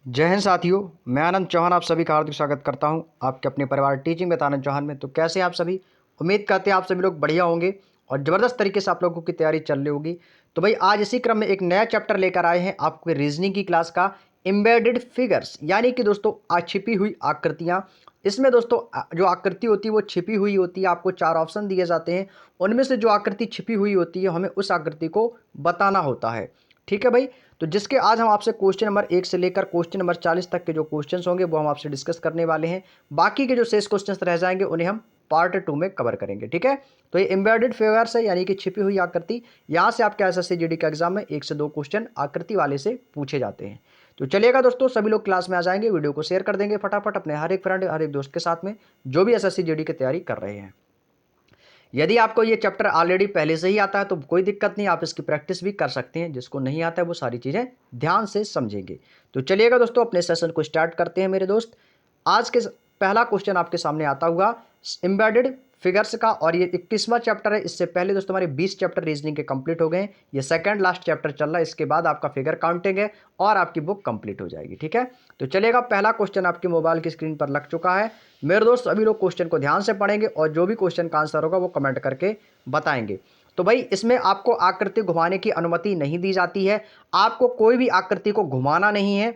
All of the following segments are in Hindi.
जय हिंद साथियों। मैं आनंद चौहान आप सभी का हार्दिक स्वागत करता हूं आपके अपने परिवार टीचिंग विद आनंद चौहान में। तो कैसे हैं आप सभी? उम्मीद करते हैं आप सभी लोग बढ़िया होंगे और ज़बरदस्त तरीके से आप लोगों की तैयारी चल रही होगी। तो भाई आज इसी क्रम में एक नया चैप्टर लेकर आए हैं आपके रीजनिंग की क्लास का, एम्बेडेड फिगर्स, यानी कि दोस्तों छिपी हुई आकृतियाँ। इसमें दोस्तों जो आकृति होती है वो छिपी हुई होती है। आपको 4 ऑप्शन दिए जाते हैं, उनमें से जो आकृति छिपी हुई होती है हमें उस आकृति को बताना होता है। ठीक है भाई। तो जिसके आज हम आपसे क्वेश्चन नंबर 1 से लेकर क्वेश्चन नंबर 40 तक के जो क्वेश्चंस होंगे वो हम आपसे डिस्कस करने वाले हैं। बाकी के जो शेष क्वेश्चंस रह जाएंगे उन्हें हम पार्ट 2 में कवर करेंगे। ठीक है। तो ये एम्बेडेड फिगर्स है, यानी कि छिपी हुई आकृति। यहाँ से आपके एसएससी जीडी के एग्जाम में 1 से 2 क्वेश्चन आकृति वाले से पूछे जाते हैं। तो चलिएगा दोस्तों, सभी लोग क्लास में आ जाएंगे, वीडियो को शेयर कर देंगे फटाफट अपने हर एक फ्रेंड हर एक दोस्त के साथ में जो भी एसएससी जीडी की तैयारी कर रहे हैं। यदि आपको ये चैप्टर ऑलरेडी पहले से ही आता है तो कोई दिक्कत नहीं, आप इसकी प्रैक्टिस भी कर सकते हैं। जिसको नहीं आता है वो सारी चीज़ें ध्यान से समझेंगे। तो चलिएगा दोस्तों, अपने सेशन को स्टार्ट करते हैं मेरे दोस्त। आज के पहला क्वेश्चन आपके सामने आता हुआ एम्बेडेड फिगर्स का, और ये 21वां चैप्टर है। इससे पहले दोस्तों हमारे 20 चैप्टर रीजनिंग के कंप्लीट हो गए हैं। ये सेकंड लास्ट चैप्टर चल रहा है, इसके बाद आपका फिगर काउंटिंग है और आपकी बुक कंप्लीट हो जाएगी। ठीक है। तो चलेगा, पहला क्वेश्चन आपकी मोबाइल की स्क्रीन पर लग चुका है। मेरे दोस्त अभी लोग क्वेश्चन को ध्यान से पढ़ेंगे और जो भी क्वेश्चन का आंसर होगा वो कमेंट करके बताएंगे। तो भाई इसमें आपको आकृति घुमाने की अनुमति नहीं दी जाती है। आपको कोई भी आकृति को घुमाना नहीं है।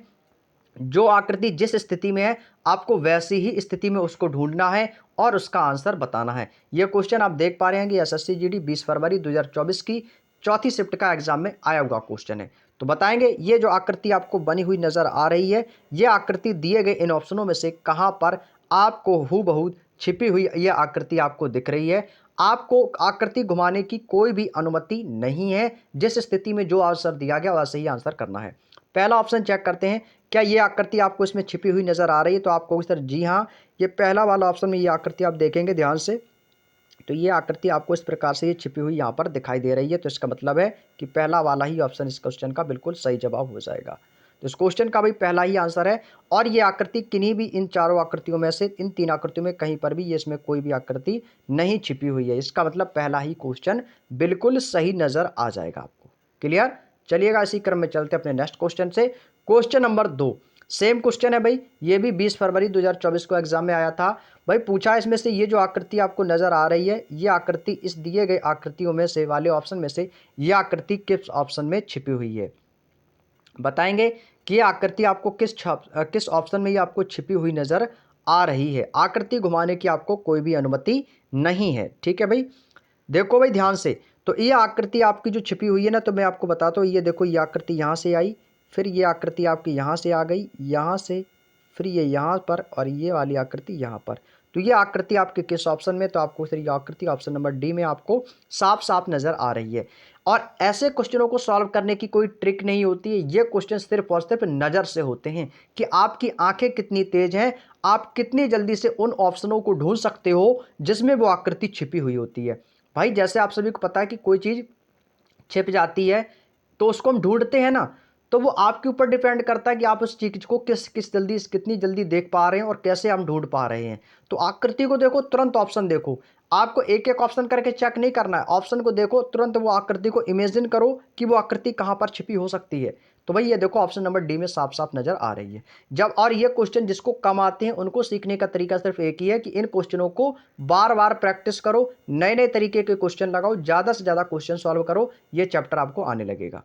जो आकृति जिस स्थिति में है आपको वैसी ही स्थिति में उसको ढूंढना है और उसका आंसर बताना है। यह क्वेश्चन आप देख पा रहे हैं कि एसएससी जीडी 20 फरवरी 2024 की चौथी शिफ्ट का एग्जाम में आया हुआ क्वेश्चन है। तो बताएंगे ये जो आकृति आपको बनी हुई नजर आ रही है, ये आकृति दिए गए इन ऑप्शनों में से कहां पर आपको हूबहू छिपी हुई यह आकृति आपको दिख रही है। आपको आकृति घुमाने की कोई भी अनुमति नहीं है। जिस स्थिति में जो आंसर दिया गया वैसे ही आंसर करना है। पहला ऑप्शन चेक करते हैं, क्या ये आकृति आपको इसमें छिपी हुई नजर आ रही है? तो आप कहोगे सर जी हाँ, ये पहला वाला ऑप्शन में ये आकृति आप देखेंगे ध्यान से तो ये आकृति आपको इस प्रकार से ये छिपी हुई यहाँ पर दिखाई दे रही है। तो इसका मतलब है कि पहला वाला ही ऑप्शन इस क्वेश्चन का बिल्कुल सही जवाब हो जाएगा। तो इस क्वेश्चन का भी पहला ही आंसर है। और ये आकृति किन्हीं भी इन चारों आकृतियों में से इन 3 आकृतियों में कहीं पर भी ये इसमें कोई भी आकृति नहीं छिपी हुई है। इसका मतलब पहला ही क्वेश्चन बिल्कुल सही नजर आ जाएगा आपको। क्लियर? चलिएगा, इसी क्रम में चलते अपने नेक्स्ट क्वेश्चन से। क्वेश्चन नंबर 2 सेम क्वेश्चन है भाई, ये भी 20 फरवरी 2024 को एग्जाम में आया था। भाई पूछा इसमें से ये जो आकृति आपको नजर आ रही है, ये आकृति इस दिए गए आकृतियों में से वाले ऑप्शन में से ये आकृति किस ऑप्शन में छिपी हुई है? बताएंगे कि ये आकृति आपको किस ऑप्शन में ये आपको छिपी हुई नजर आ रही है। आकृति घुमाने की आपको कोई भी अनुमति नहीं है। ठीक है भाई, देखो भाई ध्यान से। तो ये आकृति आपकी जो छिपी हुई है ना, तो मैं आपको बताता हूँ। ये देखो, ये आकृति यहाँ से आई, फिर ये आकृति आपकी यहाँ से आ गई, यहाँ से, फिर ये यहाँ पर, और ये वाली आकृति यहाँ पर। तो ये आकृति आपके किस ऑप्शन में? तो आपको फिर ये आकृति ऑप्शन नंबर डी में आपको साफ साफ नजर आ रही है। और ऐसे क्वेश्चनों को सॉल्व करने की कोई ट्रिक नहीं होती है। ये क्वेश्चन सिर्फ और सिर्फ नज़र से होते हैं कि आपकी आंखें कितनी तेज हैं, आप कितनी जल्दी से उन ऑप्शनों को ढूंढ सकते हो जिसमें वो आकृति छिपी हुई होती है। भाई जैसे आप सभी को पता है कि कोई चीज़ छिप जाती है तो उसको हम ढूंढते हैं ना, तो वो आपके ऊपर डिपेंड करता है कि आप उस चीज़ को कितनी जल्दी देख पा रहे हैं और कैसे हम ढूंढ पा रहे हैं। तो आकृति को देखो, तुरंत ऑप्शन देखो। आपको एक एक ऑप्शन करके चेक नहीं करना है, ऑप्शन को देखो, तुरंत वो आकृति को इमेजिन करो कि वो आकृति कहाँ पर छिपी हो सकती है। तो भाई ये देखो, ऑप्शन नंबर डी में साफ साफ नजर आ रही है। जब और ये क्वेश्चन जिसको कम आते हैं उनको सीखने का तरीका सिर्फ एक ही है कि इन क्वेश्चनों को बार बार प्रैक्टिस करो, नए नए तरीके के क्वेश्चन लगाओ, ज़्यादा से ज़्यादा क्वेश्चन सॉल्व करो, ये चैप्टर आपको आने लगेगा।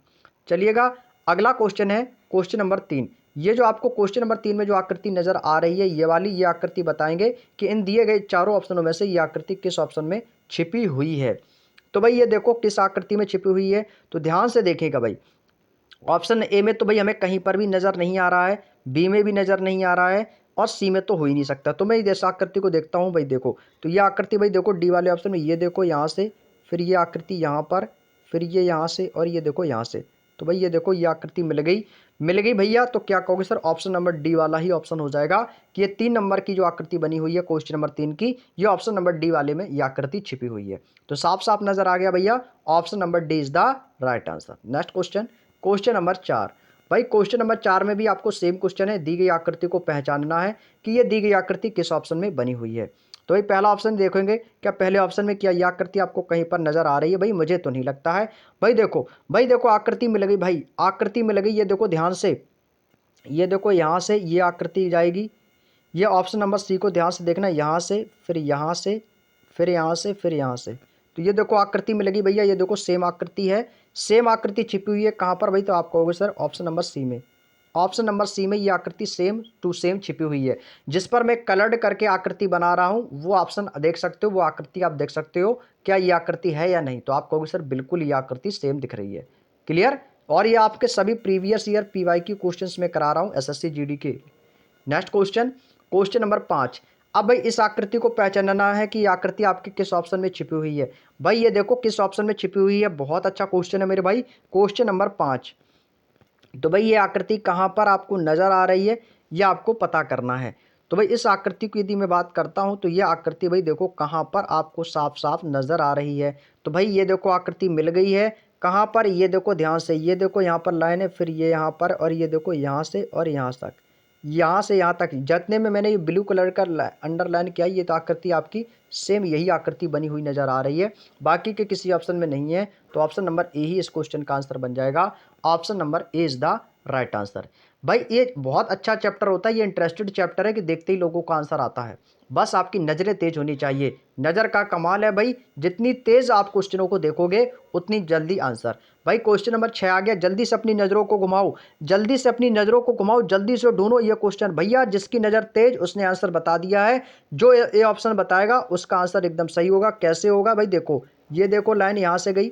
चलिएगा, अगला क्वेश्चन है क्वेश्चन नंबर 3। ये जो आपको क्वेश्चन नंबर 3 में जो आकृति नजर आ रही है, ये वाली, ये आकृति बताएंगे कि इन दिए गए चारों ऑप्शनों में से ये आकृति किस ऑप्शन में छिपी हुई है। तो भाई ये देखो किस आकृति में छिपी हुई है, तो ध्यान से देखिएगा भाई। ऑप्शन ए में तो भाई हमें कहीं पर भी नजर नहीं आ रहा है, बी में भी नजर नहीं आ रहा है, और सी में तो हो ही नहीं सकता। तो मैं इस आकृति को देखता हूँ भाई। देखो, तो ये आकृति भाई देखो डी वाले ऑप्शन में, ये देखो यहाँ से, फिर ये आकृति यहाँ पर, फिर ये यहाँ से, और ये देखो यहाँ से। तो भाई ये देखो, ये आकृति मिल गई भैया। तो क्या कहोगे सर? ऑप्शन नंबर डी वाला ही ऑप्शन हो जाएगा कि ये 3 नंबर की जो आकृति बनी हुई है क्वेश्चन नंबर 3 की, ये ऑप्शन नंबर डी वाले में ये आकृति छिपी हुई है। तो साफ साफ नजर आ गया भैया, option number D is the right answer. Next question, question number 4। भाई क्वेश्चन नंबर 4 में भी आपको सेम क्वेश्चन है, दी गई आकृति को पहचानना है कि ये दी गई आकृति किस ऑप्शन में बनी हुई है। तो भाई पहला ऑप्शन देखेंगे, क्या पहले ऑप्शन में क्या ये आकृति आपको कहीं पर नजर आ रही है? भाई मुझे तो नहीं लगता है। भाई देखो आकृति मिल गई, भाई आकृति मिल गई। ये देखो ध्यान से, ये देखो यहाँ से ये आकृति जाएगी। ये ऑप्शन नंबर सी को ध्यान से देखना, यहाँ से फिर यहाँ से फिर यहाँ से फिर यहाँ से, तो ये देखो आकृति मिलेगी भैया। ये देखो सेम आकृति है, सेम आकृति छिपी हुई है कहाँ पर भाई, तो आप कहोगे सर ऑप्शन नंबर सी में। ऑप्शन नंबर सी में ये आकृति सेम टू सेम छिपी हुई है। जिस पर मैं कलर्ड करके आकृति बना रहा हूँ वो ऑप्शन देख सकते हो, वो आकृति आप देख सकते हो क्या ये आकृति है या नहीं, तो आप कहोगे सर बिल्कुल ये आकृति सेम दिख रही है। क्लियर। और ये आपके सभी प्रीवियस ईयर पीवाई की क्वेश्चंस में करा रहा हूँ एसएससी जीडी के। Next question, question number 5। अब भाई इस आकृति को पहचानना है कि ये आकृति आपके किस ऑप्शन में छिपी हुई है। भाई ये देखो किस ऑप्शन में छिपी हुई है, बहुत अच्छा क्वेश्चन है मेरे भाई। क्वेश्चन नंबर 5, तो भाई ये आकृति कहाँ पर आपको नज़र आ रही है ये आपको पता करना है। तो भाई इस आकृति की यदि मैं बात करता हूँ तो ये आकृति भाई देखो कहाँ पर आपको साफ साफ नज़र आ रही है। तो भाई ये देखो आकृति मिल गई है कहाँ पर, ये देखो ध्यान से, ये देखो यहाँ पर लाइन है, फिर ये यहाँ पर, और ये देखो यहाँ से और यहाँ तक, यहाँ से यहाँ तक जितने में मैंने ये ब्लू कलर का अंडरलाइन किया ये तो आकृति आपकी सेम यही आकृति बनी हुई नज़र आ रही है, बाकी के किसी ऑप्शन में नहीं है। तो ऑप्शन नंबर ए ही इस क्वेश्चन का आंसर बन जाएगा। Option number A is the right answer. भाई ये बहुत अच्छा चैप्टर होता है, ये इंटरेस्टेड चैप्टर है कि देखते ही लोगों का आंसर आता है। बस आपकी नज़रें तेज होनी चाहिए, नज़र का कमाल है भाई, जितनी तेज़ आप क्वेश्चनों को देखोगे उतनी जल्दी आंसर। भाई क्वेश्चन नंबर 6 आ गया, जल्दी से अपनी नज़रों को घुमाओ, जल्दी से अपनी नज़रों को घुमाओ, जल्दी से ढूंढो ये क्वेश्चन। भैया जिसकी नज़र तेज उसने आंसर बता दिया है, जो ये ऑप्शन बताएगा उसका आंसर एकदम सही होगा। कैसे होगा भाई, देखो ये देखो लाइन यहाँ से गई,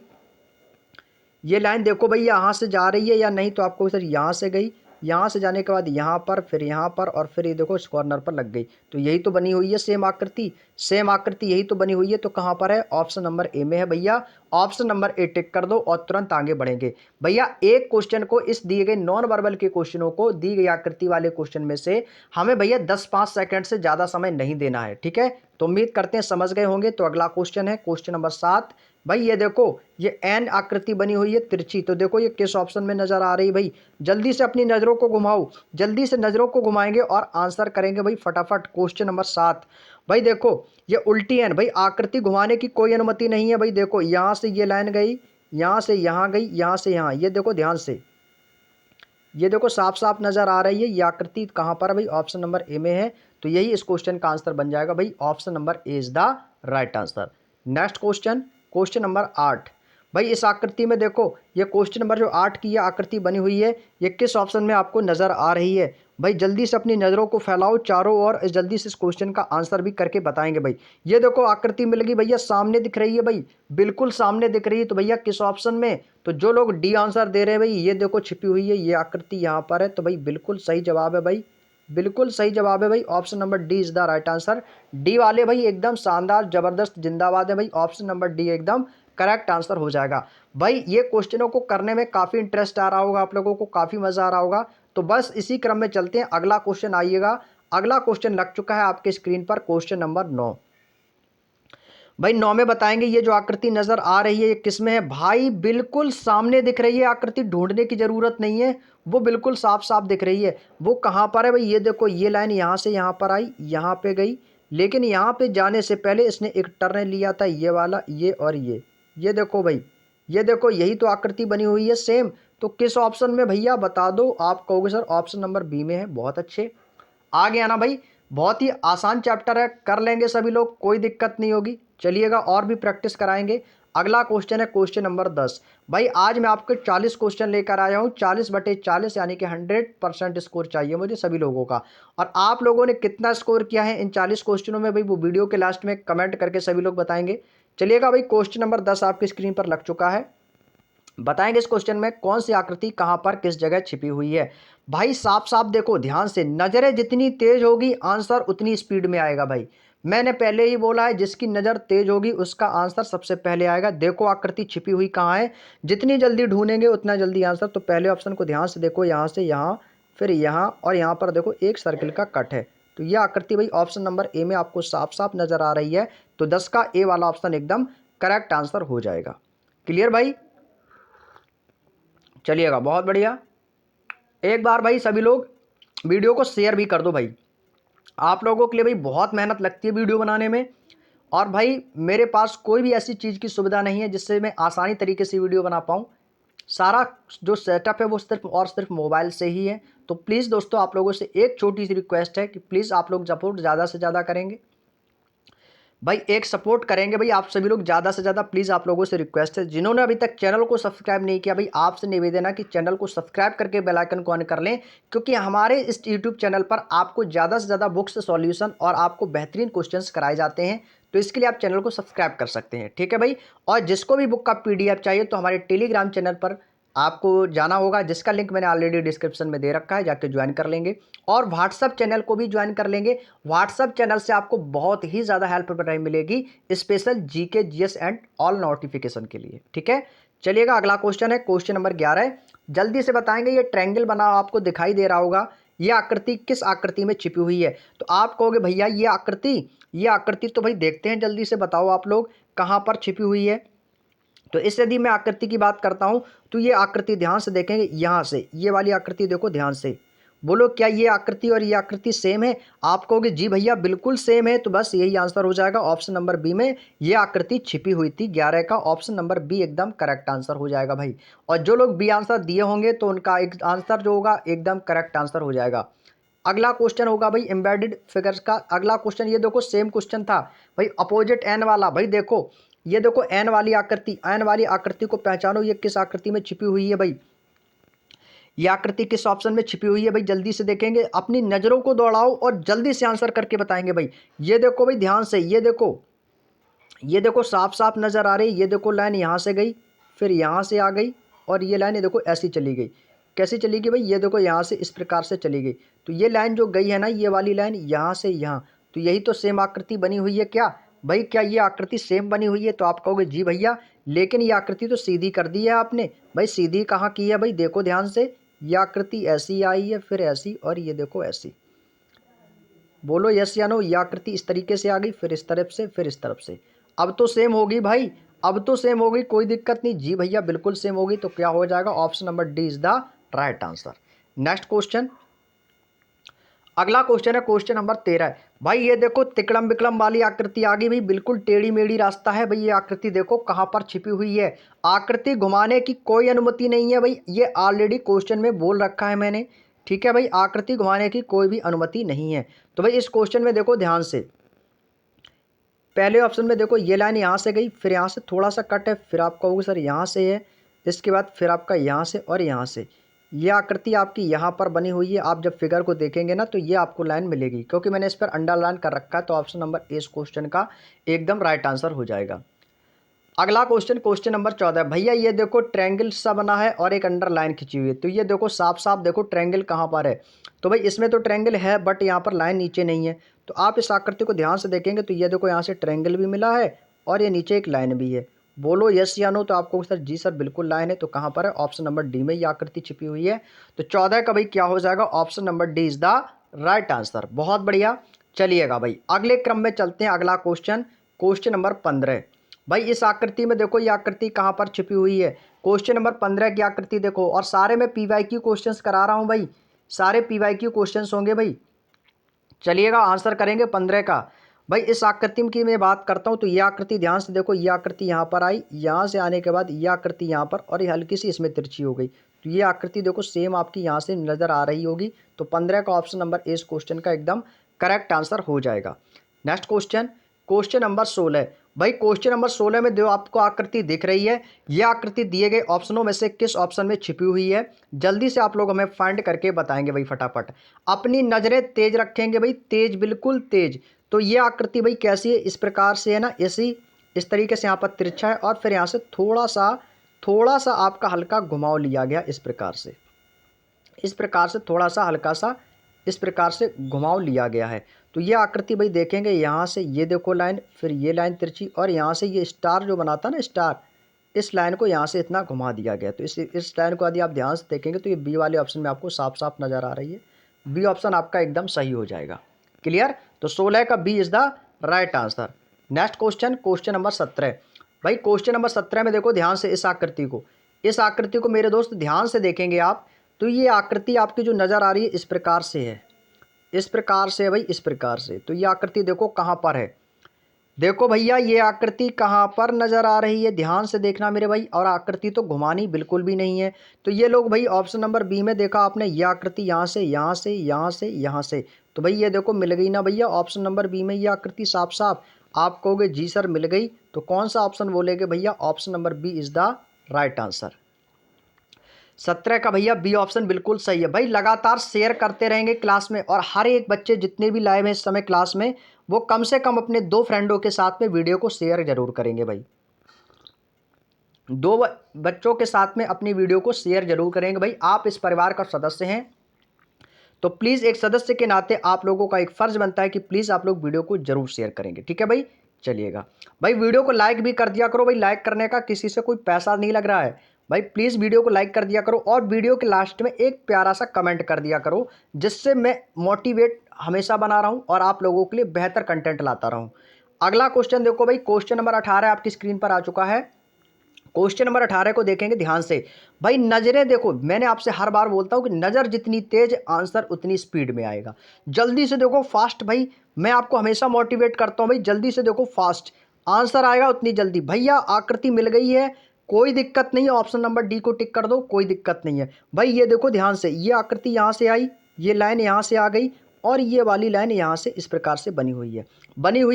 ये लाइन देखो भैया यहाँ से जा रही है या नहीं, तो आपको सर यहाँ से गई, यहाँ से जाने के बाद यहाँ पर, फिर यहाँ पर, और फिर ये देखो इस कॉर्नर पर लग गई, तो यही तो बनी हुई है सेम आकृति, सेम आकृति यही तो बनी हुई है। तो कहाँ पर है, ऑप्शन नंबर ए में है भैया। ऑप्शन नंबर ए टिक कर दो और तुरंत आगे बढ़ेंगे। भैया एक क्वेश्चन को, इस दिए गए नॉन वर्बल के क्वेश्चनों को दी गई आकृति वाले क्वेश्चन में से हमें भैया 10-5 सेकंड से ज़्यादा समय नहीं देना है, ठीक है। तो उम्मीद करते हैं समझ गए होंगे। तो अगला क्वेश्चन है क्वेश्चन नंबर 7। भाई ये देखो ये एन आकृति बनी हुई है तिरछी, तो देखो ये किस ऑप्शन में नजर आ रही है भाई, जल्दी से अपनी नज़रों को घुमाओ, जल्दी से नज़रों को घुमाएंगे और आंसर करेंगे भाई फटाफट। क्वेश्चन नंबर 7, भाई देखो ये उल्टी एन, भाई आकृति घुमाने की कोई अनुमति नहीं है। भाई देखो यहाँ से ये लाइन गई, यहाँ से यहाँ गई, यहाँ से यहाँ, ये देखो ध्यान से, ये देखो साफ साफ नजर आ रही है ये आकृति कहाँ पर है भाई, ऑप्शन नंबर ए में है। तो यही इस क्वेश्चन का आंसर बन जाएगा भाई, option number A is the right answer. Next question, question number 8। भाई इस आकृति में देखो ये क्वेश्चन नंबर जो 8 की ये आकृति बनी हुई है, ये किस ऑप्शन में आपको नजर आ रही है। भाई जल्दी से अपनी नज़रों को फैलाओ चारों ओर, जल्दी से इस क्वेश्चन का आंसर भी करके बताएंगे। भाई ये देखो आकृति मिल गई भैया, सामने दिख रही है भाई, बिल्कुल सामने दिख रही है। तो भैया किस ऑप्शन में, तो जो लोग डी आंसर दे रहे हैं भाई, ये देखो छिपी हुई है ये आकृति यहाँ पर है, तो भाई बिल्कुल सही जवाब है भाई, बिल्कुल सही जवाब है भाई, option number D is the right answer. D वाले भाई एकदम शानदार जबरदस्त जिंदाबाद है भाई, ऑप्शन नंबर डी एकदम करेक्ट आंसर हो जाएगा। भाई ये क्वेश्चनों को करने में काफ़ी इंटरेस्ट आ रहा होगा आप लोगों को, काफ़ी मज़ा आ रहा होगा। तो बस इसी क्रम में चलते हैं, अगला क्वेश्चन आइएगा। अगला क्वेश्चन लग चुका है आपके स्क्रीन पर, क्वेश्चन नंबर 9। भाई 9 में बताएंगे ये जो आकृति नजर आ रही है ये किस में है। भाई बिल्कुल सामने दिख रही है आकृति, ढूंढने की जरूरत नहीं है, वो बिल्कुल साफ साफ दिख रही है। वो कहाँ पर है भाई, ये देखो ये लाइन यहाँ से यहाँ पर आई, यहाँ पे गई, लेकिन यहाँ पे जाने से पहले इसने एक टर्न लिया था ये वाला, ये और ये देखो भाई, ये देखो यही तो आकृति बनी हुई है सेम। तो किस ऑप्शन में भैया बता दो, आप कहोगे सर ऑप्शन नंबर बी में है। बहुत अच्छे, आ गया ना भाई, बहुत ही आसान चैप्टर है, कर लेंगे सभी लोग, कोई दिक्कत नहीं होगी। चलिएगा और भी प्रैक्टिस कराएंगे। अगला क्वेश्चन है क्वेश्चन नंबर 10। भाई आज मैं आपके 40 क्वेश्चन लेकर आया हूँ, 40/40 यानी कि 100% स्कोर चाहिए मुझे सभी लोगों का। और आप लोगों ने कितना स्कोर किया है इन 40 क्वेश्चनों में भाई, वो वीडियो के लास्ट में कमेंट करके सभी लोग बताएंगे। चलिएगा भाई क्वेश्चन नंबर 10 आपकी स्क्रीन पर लग चुका है। बताएंगे इस क्वेश्चन में कौन सी आकृति कहां पर किस जगह छिपी हुई है। भाई साफ साफ देखो ध्यान से, नजरें जितनी तेज होगी आंसर उतनी स्पीड में आएगा। भाई मैंने पहले ही बोला है जिसकी नज़र तेज होगी उसका आंसर सबसे पहले आएगा। देखो आकृति छिपी हुई कहाँ है, जितनी जल्दी ढूंढेंगे उतना जल्दी आंसर। तो पहले ऑप्शन को ध्यान से देखो, यहाँ से यहाँ, फिर यहाँ और यहाँ पर देखो एक सर्किल का कट है। तो यह आकृति भाई ऑप्शन नंबर ए में आपको साफ साफ नजर आ रही है। तो 10 का ए वाला ऑप्शन एकदम करेक्ट आंसर हो जाएगा। क्लियर भाई, चलिएगा बहुत बढ़िया। एक बार भाई सभी लोग वीडियो को शेयर भी कर दो भाई, आप लोगों के लिए भाई बहुत मेहनत लगती है वीडियो बनाने में। और भाई मेरे पास कोई भी ऐसी चीज़ की सुविधा नहीं है जिससे मैं आसानी तरीके से वीडियो बना पाऊँ। सारा जो सेटअप है वो सिर्फ और सिर्फ मोबाइल से ही है। तो प्लीज़ दोस्तों आप लोगों से एक छोटी सी रिक्वेस्ट है कि प्लीज़ आप लोग सपोर्ट ज़्यादा से ज़्यादा करेंगे भाई, एक सपोर्ट करेंगे भाई, आप सभी लोग ज़्यादा से ज़्यादा प्लीज़ आप लोगों से रिक्वेस्ट है, जिन्होंने अभी तक चैनल को सब्सक्राइब नहीं किया भाई, आपसे निवेदन है कि चैनल को सब्सक्राइब करके बेल आइकन को ऑन कर लें, क्योंकि हमारे इस यूट्यूब चैनल पर आपको ज़्यादा से ज़्यादा बुक्स सॉल्यूशन और आपको बेहतरीन क्वेश्चंस कराए जाते हैं। तो इसके लिए आप चैनल को सब्सक्राइब कर सकते हैं, ठीक है भाई। और जिसको भी बुक का PDF चाहिए तो हमारे टेलीग्राम चैनल पर आपको जाना होगा, जिसका लिंक मैंने ऑलरेडी डिस्क्रिप्शन में दे रखा है, जाके ज्वाइन कर लेंगे। और व्हाट्सअप चैनल को भी ज्वाइन कर लेंगे। व्हाट्सअप चैनल से आपको बहुत ही ज़्यादा हेल्प मिलेगी, special GK GS and all notification के लिए, ठीक है। चलिएगा, अगला क्वेश्चन है, क्वेश्चन नंबर 11 है। जल्दी से बताएंगे, ये ट्रायंगल बना आपको दिखाई दे रहा होगा, ये आकृति किस आकृति में छिपी हुई है? तो आप कहोगे भैया ये आकृति तो भाई देखते हैं, जल्दी से बताओ आप लोग कहाँ पर छिपी हुई है। तो इस यदि मैं आकृति की बात करता हूं तो ये आकृति ध्यान से देखेंगे, यहां से ये वाली आकृति देखो ध्यान से, बोलो क्या ये आकृति और ये आकृति सेम है? आप कहोगे जी भैया बिल्कुल सेम है, तो बस यही आंसर हो जाएगा। ऑप्शन नंबर बी में ये आकृति छिपी हुई थी 11 का, ऑप्शन नंबर बी एकदम करेक्ट आंसर हो जाएगा भाई। और जो लोग बी आंसर दिए होंगे तो उनका एक आंसर जो होगा एकदम करेक्ट आंसर हो जाएगा। अगला क्वेश्चन होगा भाई एम्बेडेड फिगर्स का। अगला क्वेश्चन ये देखो सेम क्वेश्चन था भाई, अपोजिट एन वाला। भाई देखो ये देखो एन वाली आकृति, एन वाली आकृति को पहचानो, ये किस आकृति में छिपी हुई है भाई? ये आकृति किस ऑप्शन में छिपी हुई है भाई? जल्दी से देखेंगे, अपनी नजरों को दौड़ाओ और जल्दी से आंसर करके बताएंगे भाई। ये देखो भाई ध्यान से, ये देखो साफ साफ नजर आ रही। ये देखो लाइन यहाँ से गई, फिर यहाँ से आ गई, और ये लाइन ये देखो ऐसी चली गई। कैसी चली गई भाई? ये देखो यहाँ से इस प्रकार से चली गई। तो ये लाइन जो गई है ना, ये वाली लाइन यहाँ से यहाँ, तो यही तो सेम आकृति बनी हुई है क्या भाई? क्या ये आकृति सेम बनी हुई है? तो आप कहोगे जी भैया, लेकिन ये आकृति तो सीधी कर दी है आपने। भाई सीधी कहाँ की है भाई? देखो ध्यान से, ये आकृति ऐसी आई है, फिर ऐसी, और ये देखो ऐसी। बोलो यस या नो। ये आकृति इस तरीके से आ गई, फिर इस तरफ से, फिर इस तरफ से। अब तो सेम होगी भाई, अब तो सेम होगी, कोई दिक्कत नहीं। जी भैया बिल्कुल सेम होगी। तो क्या हो जाएगा? Option number D is the right answer. Next question, अगला क्वेश्चन है क्वेश्चन नंबर 13। भाई ये देखो तिकड़म बिकड़म वाली आकृति आ गई भाई, बिल्कुल टेढ़ी मेढ़ी रास्ता है भाई। ये आकृति देखो कहाँ पर छिपी हुई है। आकृति घुमाने की कोई अनुमति नहीं है भाई, ये ऑलरेडी क्वेश्चन में बोल रखा है मैंने, ठीक है भाई। आकृति घुमाने की कोई भी अनुमति नहीं है। तो भाई इस क्वेश्चन में देखो ध्यान से, पहले ऑप्शन में देखो ये लाइन यहाँ से गई, फिर यहाँ से थोड़ा सा कट है, फिर आप कहोगे सर यहाँ से है, इसके बाद फिर आपका यहाँ से और यहाँ से। ये आकृति आपकी यहाँ पर बनी हुई है। आप जब फिगर को देखेंगे ना तो ये आपको लाइन मिलेगी, क्योंकि मैंने इस पर अंडरलाइन कर रखा है। तो ऑप्शन नंबर ए इस क्वेश्चन का एकदम राइट आंसर हो जाएगा। अगला क्वेश्चन, क्वेश्चन नंबर 14। भैया ये देखो ट्रायंगल सा बना है और एक अंडरलाइन खिंची हुई है। तो ये देखो साफ साफ देखो ट्रायंगल कहाँ पर है। तो भाई इसमें तो ट्रायंगल है, बट यहाँ पर लाइन नीचे नहीं है। तो आप इस आकृति को ध्यान से देखेंगे तो ये देखो यहाँ से ट्रायंगल भी मिला है और ये नीचे एक लाइन भी है। बोलो यस या नो। तो आपको सर जी सर बिल्कुल लाइन है। तो कहाँ पर है? ऑप्शन नंबर डी में ये आकृति छिपी हुई है। तो 14 का भाई क्या हो जाएगा? Option number D is the right answer. बहुत बढ़िया। चलिएगा भाई अगले क्रम में चलते हैं। अगला क्वेश्चन, क्वेश्चन नंबर 15। भाई इस आकृति में देखो, ये आकृति कहाँ पर छिपी हुई है? क्वेश्चन नंबर 15 की आकृति देखो। और सारे में PYQ क्वेश्चंस करा रहा हूँ भाई, सारे PYQ क्वेश्चंस होंगे भाई। चलिएगा आंसर करेंगे 15 का। भाई इस आकृति की मैं बात करता हूँ तो ये आकृति ध्यान से देखो, ये आकृति यहाँ पर आई, यहाँ से आने के बाद ये आकृति यहाँ पर, और ये हल्की सी इसमें तिरछी हो गई। तो ये आकृति देखो सेम आपकी यहाँ से नज़र आ रही होगी। तो 15 का ऑप्शन नंबर ए इस क्वेश्चन का एकदम करेक्ट आंसर हो जाएगा। Next question, question number 16। भाई क्वेश्चन नंबर 16 में जो आपको आकृति दिख रही है, यह आकृति दिए गए ऑप्शनों में से किस ऑप्शन में छिपी हुई है? जल्दी से आप लोग हमें फाइंड करके बताएंगे भाई फटाफट। अपनी नज़रें तेज रखेंगे भाई, तेज बिल्कुल तेज। तो ये आकृति भाई कैसी है? इस प्रकार से है ना, ऐसी इस तरीके से यहाँ पर तिरछा है, और फिर यहाँ से थोड़ा सा आपका हल्का घुमाव लिया गया इस प्रकार से, इस प्रकार से थोड़ा सा हल्का सा इस प्रकार से घुमाव लिया गया है। तो ये आकृति भाई देखेंगे यहाँ से, ये देखो लाइन, फिर ये लाइन तिरछी, और यहाँ से ये स्टार जो बनाता ना स्टार, इस लाइन को यहाँ से इतना घुमा दिया गया। तो इस लाइन को यदि आप ध्यान से देखेंगे तो ये बी वाले ऑप्शन में आपको साफ साफ नज़र आ रही है। बी ऑप्शन आपका एकदम सही हो जाएगा। क्लियर? तो 16 का B is the right answer. Next question, question number 17। भाई क्वेश्चन नंबर 17 में देखो ध्यान से इस आकृति को मेरे दोस्त ध्यान से देखेंगे आप। तो ये आकृति आपकी जो नज़र आ रही है इस प्रकार से है, इस प्रकार से भाई, इस प्रकार से। तो ये आकृति देखो कहाँ पर है? देखो भैया ये आकृति कहाँ पर नजर आ रही है, ध्यान से देखना मेरे भाई। और आकृति तो घुमानी बिल्कुल भी नहीं है। तो ये लोग भाई ऑप्शन नंबर बी में देखा आपने, ये आकृति यहाँ से यहाँ से यहाँ से यहाँ से, तो भाई ये देखो मिल गई ना भैया ऑप्शन नंबर बी में ये आकृति साफ साफ। आप कहोगे जी सर मिल गई, तो कौन सा ऑप्शन बोलेगे भैया, option number B is the right answer. 17 का भैया बी ऑप्शन बिल्कुल सही है भाई। लगातार शेयर करते रहेंगे क्लास में, और हर एक बच्चे जितने भी लाइव हैं इस समय क्लास में, वो कम से कम अपने 2 फ्रेंडों के साथ में वीडियो को शेयर जरूर करेंगे भाई। 2 बच्चों के साथ में अपनी वीडियो को शेयर जरूर करेंगे भाई। आप इस परिवार का सदस्य हैं, तो प्लीज़ एक सदस्य के नाते आप लोगों का एक फ़र्ज़ बनता है कि प्लीज़ आप लोग वीडियो को जरूर शेयर करेंगे, ठीक है भाई। चलिएगा भाई, वीडियो को लाइक भी कर दिया करो भाई। लाइक करने का किसी से कोई पैसा नहीं लग रहा है भाई। प्लीज़ वीडियो को लाइक कर दिया करो, और वीडियो के लास्ट में एक प्यारा सा कमेंट कर दिया करो, जिससे मैं मोटिवेट हमेशा बना रहा हूँ और आप लोगों के लिए बेहतर कंटेंट लाता रहूँ। अगला क्वेश्चन देखो भाई, क्वेश्चन नंबर 18 आपकी स्क्रीन पर आ चुका है। क्वेश्चन नंबर 18 को देखेंगे ध्यान से भाई। नजरें देखो, मैंने आपसे हर बार बोलता हूं कि नजर जितनी तेज आंसर उतनी स्पीड में आएगा। जल्दी से देखो फास्ट भाई, मैं आपको हमेशा मोटिवेट करता हूं भाई, जल्दी से देखो फास्ट आंसर आएगा उतनी जल्दी। भैया आकृति मिल गई है, कोई दिक्कत नहीं है, ऑप्शन नंबर डी को टिक कर दो, कोई दिक्कत नहीं है भाई। ये देखो ध्यान से, ये आकृति यहाँ से आई, ये लाइन यहाँ से आ गई, और ये वाली लाइन यहाँ से इस प्रकार से बनी हुई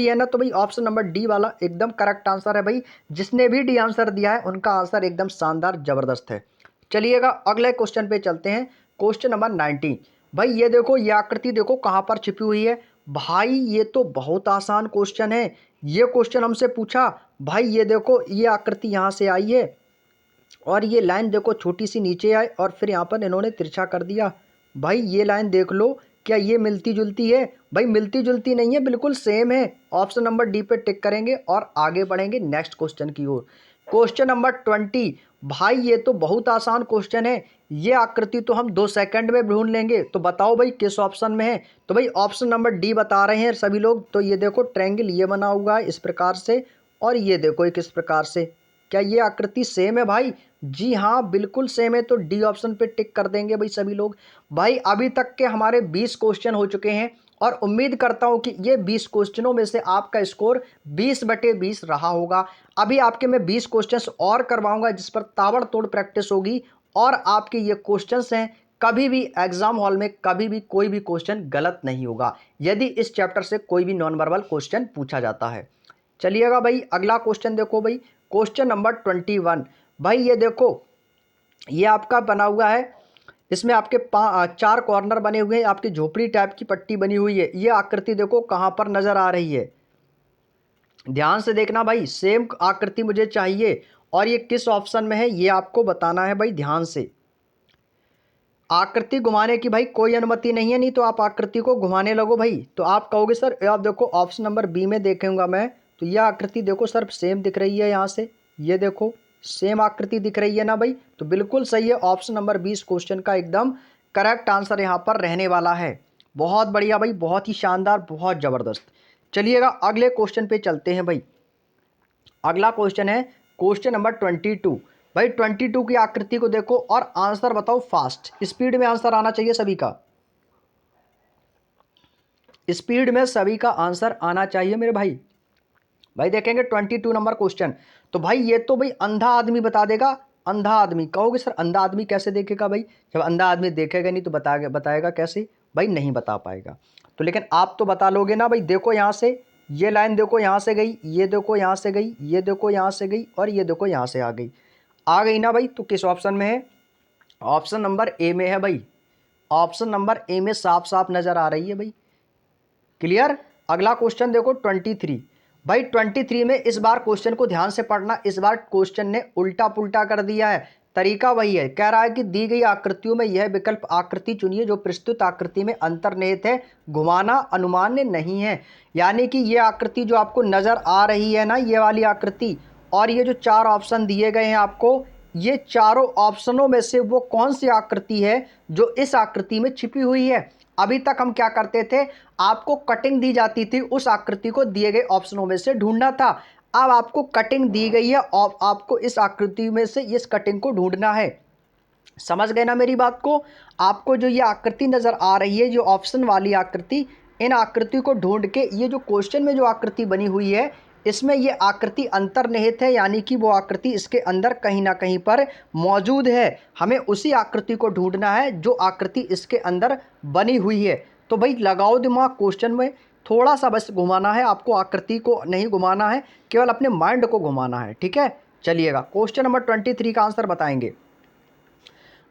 है ना। तो भाई ऑप्शन नंबर डी वाला एकदम करेक्ट आंसर है भाई। जिसने भी डी आंसर दिया है उनका आंसर एकदम शानदार जबरदस्त है। चलिएगा अगले क्वेश्चन पे चलते हैं, क्वेश्चन नंबर 19 भाई। ये देखो ये आकृति देखो कहाँ पर छिपी हुई है भाई। ये तो बहुत आसान क्वेश्चन है। ये क्वेश्चन हमसे पूछा भाई, ये देखो ये आकृति यहाँ से आई है, और ये लाइन देखो छोटी सी नीचे आई, और फिर यहाँ पर इन्होंने तिरछा कर दिया भाई। ये लाइन देख लो, क्या ये मिलती जुलती है भाई? मिलती जुलती नहीं है, बिल्कुल सेम है। ऑप्शन नंबर डी पे टिक करेंगे और आगे बढ़ेंगे नेक्स्ट क्वेश्चन की ओर। क्वेश्चन नंबर 20 भाई, ये तो बहुत आसान क्वेश्चन है। ये आकृति तो हम 2 सेकंड में ढूंढ लेंगे, तो बताओ भाई किस ऑप्शन में है। तो भाई ऑप्शन नंबर डी बता रहे हैं सभी लोग। तो ये देखो ट्रायंगल ये बना हुआ है इस प्रकार से, और ये देखो एक इस प्रकार से। क्या ये आकृति सेम है भाई? जी हाँ बिल्कुल सेम है। तो डी ऑप्शन पे टिक कर देंगे भाई सभी लोग। भाई अभी तक के हमारे 20 क्वेश्चन हो चुके हैं, और उम्मीद करता हूं कि ये 20 क्वेश्चनों में से आपका स्कोर 20/20 रहा होगा। अभी आपके मैं 20 क्वेश्चंस और करवाऊंगा, जिस पर ताबड़तोड़ प्रैक्टिस होगी, और आपके ये क्वेश्चंस हैं, कभी भी एग्जाम हॉल में कभी भी कोई भी क्वेश्चन गलत नहीं होगा यदि इस चैप्टर से कोई भी नॉन वर्बल क्वेश्चन पूछा जाता है। चलिएगा भाई अगला क्वेश्चन देखो भाई, क्वेश्चन नंबर 21 भाई। ये देखो ये आपका बना हुआ है, इसमें आपके 4 कॉर्नर बने हुए हैं, आपकी झोपड़ी टाइप की पट्टी बनी हुई है। ये आकृति देखो कहाँ पर नजर आ रही है, ध्यान से देखना भाई। सेम आकृति मुझे चाहिए, और ये किस ऑप्शन में है ये आपको बताना है भाई ध्यान से। आकृति घुमाने की भाई कोई अनुमति नहीं है, नहीं तो आप आकृति को घुमाने लगो भाई। तो आप कहोगे सर आप देखो ऑप्शन नंबर बी में देखूंगा मैं, तो यह आकृति देखो सर सेम दिख रही है यहाँ से, ये देखो सेम आकृति दिख रही है ना भाई। तो बिल्कुल सही है, ऑप्शन नंबर 20 क्वेश्चन का एकदम करेक्ट आंसर यहाँ पर रहने वाला है। बहुत बढ़िया भाई, बहुत ही शानदार, बहुत ज़बरदस्त। चलिएगा अगले क्वेश्चन पे चलते हैं भाई। अगला क्वेश्चन है क्वेश्चन नंबर 22 भाई। 22 की आकृति को देखो और आंसर बताओ फास्ट, स्पीड में आंसर आना चाहिए सभी का, स्पीड में सभी का आंसर आना चाहिए मेरे भाई। भाई देखेंगे 22 नंबर क्वेश्चन। तो भाई ये तो भाई अंधा आदमी बता देगा। अंधा आदमी कहोगे सर अंधा आदमी कैसे देखेगा भाई? जब अंधा आदमी देखेगा नहीं तो बताएगा कैसे भाई? नहीं बता पाएगा। तो लेकिन आप तो बता लोगे ना भाई। देखो यहाँ से ये लाइन देखो यहाँ से गई, ये देखो यहाँ से गई, ये देखो यहाँ से गई, और ये देखो यहाँ से आ गई ना भाई। तो किस ऑप्शन में है? ऑप्शन नंबर ए में है भाई। ऑप्शन नंबर ए में साफ साफ नजर आ रही है भाई। क्लियर। अगला क्वेश्चन देखो 23 भाई। 23 में इस बार क्वेश्चन को ध्यान से पढ़ना। इस बार क्वेश्चन ने उल्टा पुल्टा कर दिया है, तरीका वही है। कह रहा है कि दी गई आकृतियों में यह विकल्प आकृति चुनिए जो प्रस्तुत आकृति में अंतर्निहित है, घुमाना अनुमान्य नहीं है। यानी कि ये आकृति जो आपको नजर आ रही है ना, ये वाली आकृति, और ये जो 4 ऑप्शन दिए गए हैं आपको, ये चारों ऑप्शनों में से वो कौन सी आकृति है जो इस आकृति में छिपी हुई है। अभी तक हम क्या करते थे, आपको कटिंग दी जाती थी, उस आकृति को दिए गए ऑप्शनों में से ढूंढना था। अब आपको कटिंग दी गई है और आपको इस आकृति में से इस कटिंग को ढूंढना है। समझ गए ना मेरी बात को? आपको जो ये आकृति नजर आ रही है, जो ऑप्शन वाली आकृति, इन आकृति को ढूंढ के ये जो क्वेश्चन में जो आकृति बनी हुई है, इसमें ये आकृति अंतर्निहित है, यानी कि वो आकृति इसके अंदर कहीं ना कहीं पर मौजूद है। हमें उसी आकृति को ढूंढना है जो आकृति इसके अंदर बनी हुई है। तो भाई लगाओ दिमाग, क्वेश्चन में थोड़ा सा बस घुमाना है आपको, आकृति को नहीं घुमाना है, केवल अपने माइंड को घुमाना है, ठीक है। चलिएगा, क्वेश्चन नंबर 23 का आंसर बताएंगे।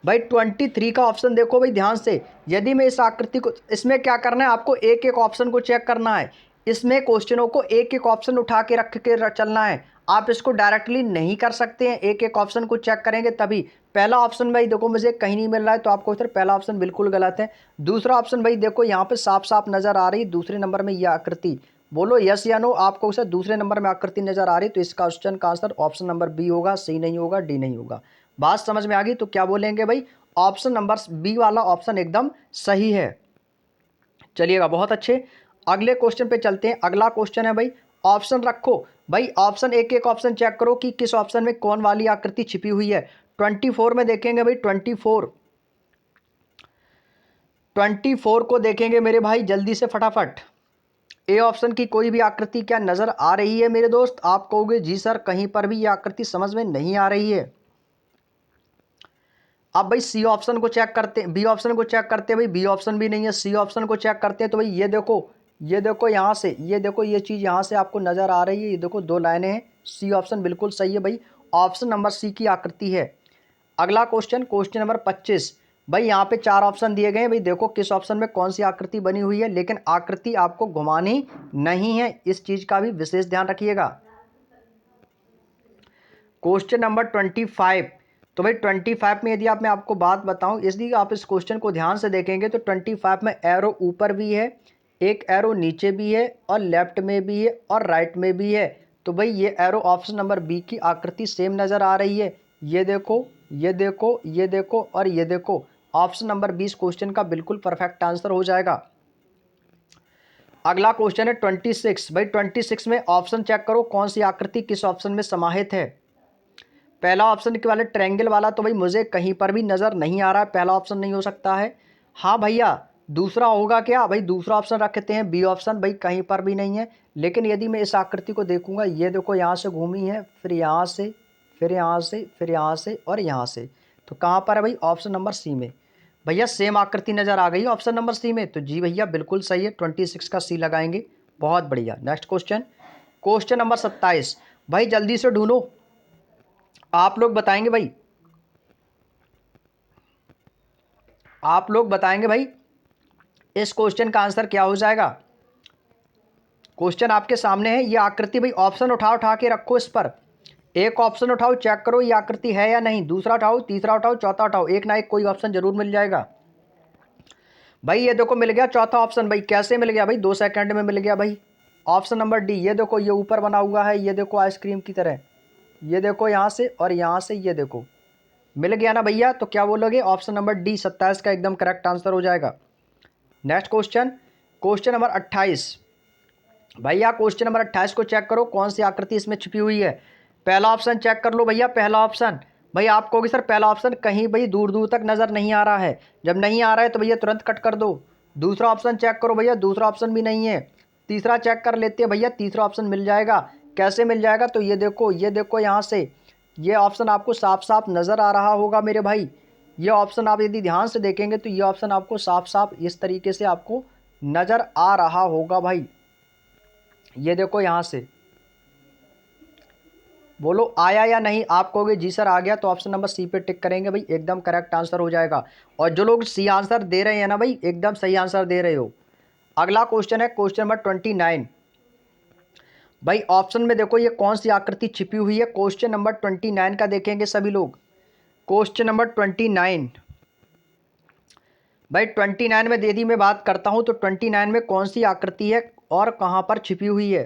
भाई 23 का ऑप्शन देखो भाई ध्यान से। यदि मैं इस आकृति को, इसमें क्या करना है आपको, एक एक ऑप्शन को चेक करना है। इसमें क्वेश्चनों को एक एक ऑप्शन उठा के रख के चलना है। आप इसको डायरेक्टली नहीं कर सकते हैं, एक एक ऑप्शन को चेक करेंगे तभी। पहला ऑप्शन भाई देखो मुझे कहीं नहीं मिल रहा है, तो आपको सर पहला ऑप्शन बिल्कुल गलत है। दूसरा ऑप्शन भाई देखो यहाँ पे साफ साफ नजर आ रही दूसरे नंबर में यह आकृति, बोलो यस या नो। आपको सर दूसरे नंबर में आकृति नजर आ रही, तो इसका क्वेश्चन का आंसर ऑप्शन नंबर बी होगा, सी नहीं होगा, डी नहीं होगा। बात समझ में आ गई? तो क्या बोलेंगे भाई, ऑप्शन नंबर बी वाला ऑप्शन एकदम सही है। चलिएगा, बहुत अच्छे। अगले क्वेश्चन पे चलते हैं। अगला क्वेश्चन है भाई, ऑप्शन रखो। भाई ऑप्शन एक एक ऑप्शन चेक करो कि किस ऑप्शन में कौन वाली आकृति छिपी हुई है। 24 में देखेंगे भाई, 24 को देखेंगे मेरे भाई जल्दी से फटाफट। ए ऑप्शन की कोई भी आकृति क्या नजर आ रही है मेरे दोस्त? आप कहोगे जी सर कहीं पर भी ये आकृति समझ में नहीं आ रही है। अब भाई सी ऑप्शन को चेक करते हैं, बी ऑप्शन को चेक करते हैं। भाई बी ऑप्शन भी नहीं है, सी ऑप्शन को चेक करते हैं। तो भाई ये देखो यहाँ से, ये देखो ये चीज़ यहाँ से आपको नज़र आ रही है, ये देखो दो लाइनें हैं। सी ऑप्शन बिल्कुल सही है भाई, ऑप्शन नंबर सी की आकृति है। अगला क्वेश्चन, क्वेश्चन नंबर 25। भाई यहाँ पे 4 ऑप्शन दिए गए हैं। भाई देखो किस ऑप्शन में कौन सी आकृति बनी हुई है, लेकिन आकृति आपको घुमानी नहीं है, इस चीज़ का भी विशेष ध्यान रखिएगा। Question number 25। तो भाई 25 में यदि आप, मैं आपको बात बताऊं, यदि आप इस क्वेश्चन को ध्यान से देखेंगे तो 25 में एरो ऊपर भी है, एक एरो नीचे भी है, और लेफ्ट में भी है, और राइट में भी है। तो भाई ये एरो ऑप्शन नंबर बी की आकृति सेम नज़र आ रही है। ये देखो, ये देखो, ये देखो और ये देखो, ऑप्शन नंबर 20 क्वेश्चन का बिल्कुल परफेक्ट आंसर हो जाएगा। अगला क्वेश्चन है 26। भाई 26 में ऑप्शन चेक करो, कौन सी आकृति किस ऑप्शन में समाहित है। पहला ऑप्शन के वाले ट्रायंगल वाला तो भाई मुझे कहीं पर भी नज़र नहीं आ रहा है, पहला ऑप्शन नहीं हो सकता है। हाँ भैया, दूसरा होगा क्या? भाई दूसरा ऑप्शन रखते हैं, बी ऑप्शन, भाई कहीं पर भी नहीं है। लेकिन यदि मैं इस आकृति को देखूंगा, ये देखो यहाँ से घूमी है, फिर यहाँ से, फिर यहाँ से, फिर यहाँ से और यहाँ से, तो कहाँ पर है भाई? ऑप्शन नंबर सी में। भैया सेम आकृति नज़र आ गई ऑप्शन नंबर सी में, तो जी भैया बिल्कुल सही है, 26 का सी लगाएंगे। बहुत बढ़िया। Next question, question number 27। भाई जल्दी से ढूंढो, आप लोग बताएंगे भाई, आप लोग बताएंगे भाई इस क्वेश्चन का आंसर क्या हो जाएगा। क्वेश्चन आपके सामने है, ये आकृति भाई ऑप्शन उठा के रखो, इस पर एक ऑप्शन उठाओ, चेक करो ये आकृति है या नहीं, दूसरा उठाओ, तीसरा उठाओ, चौथा उठाओ, एक ना एक कोई ऑप्शन जरूर मिल जाएगा। भाई ये देखो मिल गया चौथा ऑप्शन। भाई कैसे मिल गया भाई? 2 सेकंड में मिल गया भाई, ऑप्शन नंबर डी। ये देखो ये ऊपर बना हुआ है, ये देखो आइसक्रीम की तरह, ये देखो यहाँ से और यहाँ से, ये देखो मिल गया ना भैया। तो क्या बोलोगे? ऑप्शन नंबर डी 27 का एकदम करेक्ट आंसर हो जाएगा। Next question, question number 28। भैया क्वेश्चन नंबर 28 को चेक करो, कौन सी आकृति इसमें छिपी हुई है। पहला ऑप्शन चेक कर लो भैया, पहला ऑप्शन। भाई आप कहोगे सर पहला ऑप्शन कहीं भाई दूर दूर तक नज़र नहीं आ रहा है, जब नहीं आ रहा है तो भैया तुरंत कट कर दो। दूसरा ऑप्शन चेक करो भैया, दूसरा ऑप्शन भी नहीं है। तीसरा चेक कर लेते हैं भैया, तीसरा ऑप्शन मिल जाएगा। कैसे मिल जाएगा? तो ये देखो यहाँ से, ये ऑप्शन आपको साफ साफ नज़र आ रहा होगा मेरे भाई। ये ऑप्शन आप यदि ध्यान से देखेंगे तो ये ऑप्शन आपको साफ साफ इस तरीके से आपको नज़र आ रहा होगा भाई। ये देखो यहाँ से, बोलो आया या नहीं? आप कहोगे जी सर आ गया, तो ऑप्शन नंबर सी पे टिक करेंगे भाई, एकदम करेक्ट आंसर हो जाएगा। और जो लोग सी आंसर दे रहे हैं ना भाई, एकदम सही आंसर दे रहे हो। अगला क्वेश्चन है क्वेश्चन नंबर 29। भाई ऑप्शन में देखो ये कौन सी आकृति छिपी हुई है। क्वेश्चन नंबर 29 का देखेंगे सभी लोग, क्वेश्चन नंबर 29। भाई 29 में यदि मैं बात करता हूँ तो 29 में कौन सी आकृति है और कहाँ पर छिपी हुई है।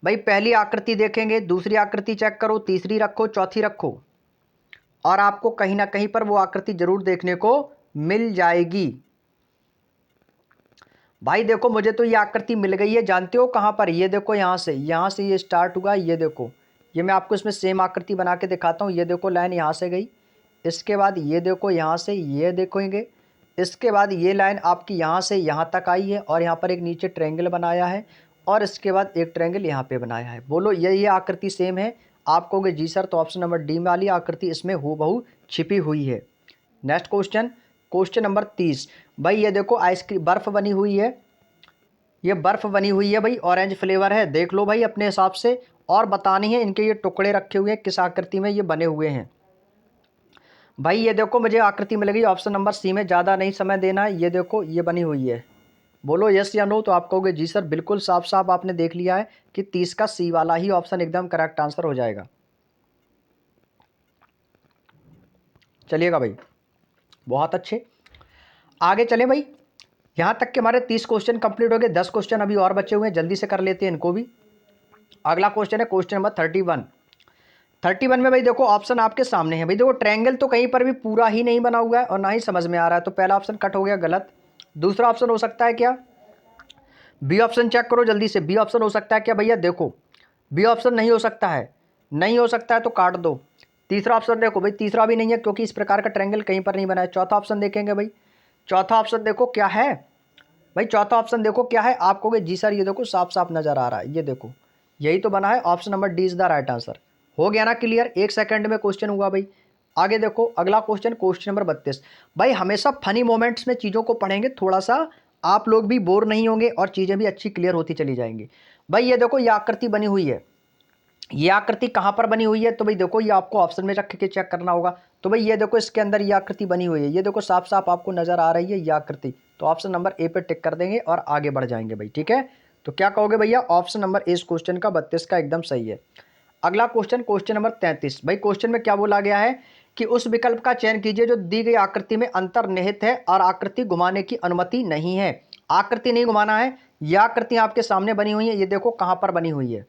भाई पहली आकृति देखेंगे, दूसरी आकृति चेक करो, तीसरी रखो, चौथी रखो, और आपको कहीं ना कहीं पर वो आकृति जरूर देखने को मिल जाएगी। भाई देखो मुझे तो ये आकृति मिल गई है, जानते हो कहाँ पर? ये देखो यहाँ से ये स्टार्ट हुआ, ये देखो, ये मैं आपको इसमें सेम आकृति बना के दिखाता हूँ। ये देखो लाइन यहाँ से गई, इसके बाद ये देखो यहाँ से ये देखोगे, इसके बाद ये लाइन आपकी यहाँ से यहाँ तक आई है, और यहाँ पर एक नीचे ट्रायंगल बनाया है, और इसके बाद एक ट्रायंगल यहाँ पे बनाया है। बोलो ये आकृति सेम है? आप कहोगे जी सर, तो ऑप्शन नंबर डी वाली आकृति इसमें हूबहू छिपी हुई है। Next question, question number 30। भाई ये देखो आइसक्रीम बर्फ़ बनी हुई है, ये बर्फ़ बनी हुई है भाई, ऑरेंज फ्लेवर है। देख लो भाई अपने हिसाब से, और बतानी है इनके ये टुकड़े रखे हुए हैं किस आकृति में ये बने हुए हैं। भाई ये देखो मुझे आकृति मिल गई ऑप्शन नंबर सी में, ज़्यादा नहीं समय देना है। ये देखो ये बनी हुई है। बोलो यस या नो, तो आप कहोगे जी सर बिल्कुल साफ साफ आपने देख लिया है कि 30 का सी वाला ही ऑप्शन एकदम करेक्ट आंसर हो जाएगा। चलिएगा भाई, बहुत अच्छे, आगे चले भाई। यहाँ तक के हमारे 30 क्वेश्चन कंप्लीट हो गए। 10 क्वेश्चन अभी और बचे हुए हैं, जल्दी से कर लेते हैं इनको भी। अगला क्वेश्चन है क्वेश्चन नंबर 31। 31 में भाई देखो ऑप्शन आपके सामने है। भाई देखो ट्रायंगल तो कहीं पर भी पूरा ही नहीं बना हुआ है और ना ही समझ में आ रहा है, तो पहला ऑप्शन कट हो गया, गलत। दूसरा ऑप्शन हो सकता है क्या? बी ऑप्शन चेक करो जल्दी से, बी ऑप्शन हो सकता है क्या भैया? देखो बी ऑप्शन नहीं हो सकता है, नहीं हो सकता है तो काट दो। तीसरा ऑप्शन देखो भाई, तीसरा भी नहीं है क्योंकि इस प्रकार का ट्रायंगल कहीं पर नहीं बना है। चौथा ऑप्शन देखेंगे भाई, चौथा ऑप्शन देखो क्या है भाई, चौथा ऑप्शन देखो क्या है। आप कहोगे जी सर ये देखो साफ साफ नजर आ रहा है, ये देखो यही तो बना है, option number D is the right answer. हो गया ना क्लियर? 1 सेकंड में क्वेश्चन हुआ भाई। आगे देखो अगला क्वेश्चन, क्वेश्चन नंबर 32। भाई हमेशा फनी मोमेंट्स में चीज़ों को पढ़ेंगे, थोड़ा सा आप लोग भी बोर नहीं होंगे और चीज़ें भी अच्छी क्लियर होती चली जाएंगी। भाई ये देखो ये आकृति बनी हुई है, ये आकृति कहाँ पर बनी हुई है? तो भाई देखो ये आपको ऑप्शन में रख के चेक करना होगा। तो भाई ये देखो इसके अंदर ये आकृति बनी हुई है, ये देखो साफ साफ आपको नजर आ रही है ये आकृति। तो ऑप्शन नंबर ए पे टिक कर देंगे और आगे बढ़ जाएंगे भाई, ठीक है। तो क्या कहोगे भैया? ऑप्शन नंबर ए इस क्वेश्चन का 32 का एकदम सही है। अगला क्वेश्चन, क्वेश्चन नंबर 33। भाई क्वेश्चन में क्या बोला गया है कि उस विकल्प का चयन कीजिए जो दी गई आकृति में अंतर्निहित है और आकृति घुमाने की अनुमति नहीं है। आकृति नहीं घुमाना है, यह आकृति आपके सामने बनी हुई है, ये देखो कहां पर बनी हुई है।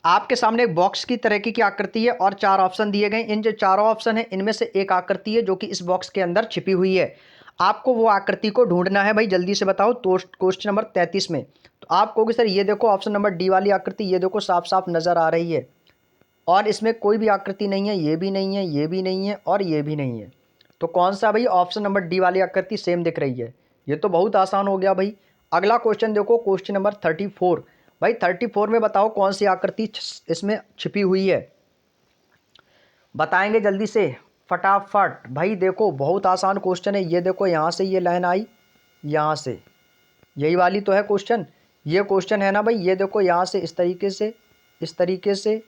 आपके सामने एक बॉक्स की तरह की आकृति है और 4 ऑप्शन दिए गए। इन जो चारों ऑप्शन है इनमें से एक आकृति है जो कि इस बॉक्स के अंदर छिपी हुई है। आपको वो आकृति को ढूंढना है भाई, जल्दी से बताओ। तो क्वेश्चन नंबर 33 में तो आप कहोगे सर ये देखो ऑप्शन नंबर डी वाली आकृति, ये देखो साफ साफ नजर आ रही है और इसमें कोई भी आकृति नहीं है, ये भी नहीं है, ये भी नहीं है और ये भी नहीं है। तो कौन सा भाई? ऑप्शन नंबर डी वाली आकृति सेम दिख रही है। ये तो बहुत आसान हो गया भाई। अगला क्वेश्चन देखो, क्वेश्चन नंबर 34। भाई 34 में बताओ कौन सी आकृति इसमें छिपी हुई है, बताएंगे जल्दी से फटाफट। भाई देखो बहुत आसान क्वेश्चन है, ये देखो यहाँ से ये लाइन आई, यहाँ से यही वाली तो है क्वेश्चन, ये क्वेश्चन है ना भाई। ये देखो यहाँ से इस तरीके से, इस तरीके से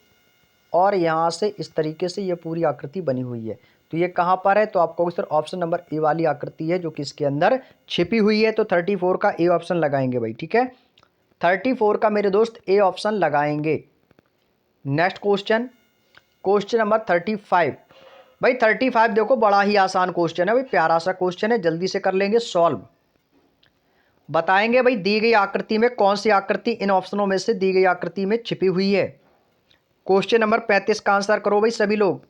और यहाँ से इस तरीके से ये पूरी आकृति बनी हुई है। तो ये कहाँ पर है? तो आपको सर ऑप्शन नंबर ए वाली आकृति है जो कि इसके अंदर छिपी हुई है। तो 34 का ए ऑप्शन लगाएंगे भाई, ठीक है। 34 का मेरे दोस्त ए ऑप्शन लगाएंगे। Next question, question number 35। भाई 35 देखो बड़ा ही आसान क्वेश्चन है भाई, प्यारा सा क्वेश्चन है, जल्दी से कर लेंगे सॉल्व। बताएंगे भाई दी गई आकृति में कौन सी आकृति इन ऑप्शनों में से दी गई आकृति में छिपी हुई है। क्वेश्चन नंबर 35 का आंसर करो भाई सभी लोग,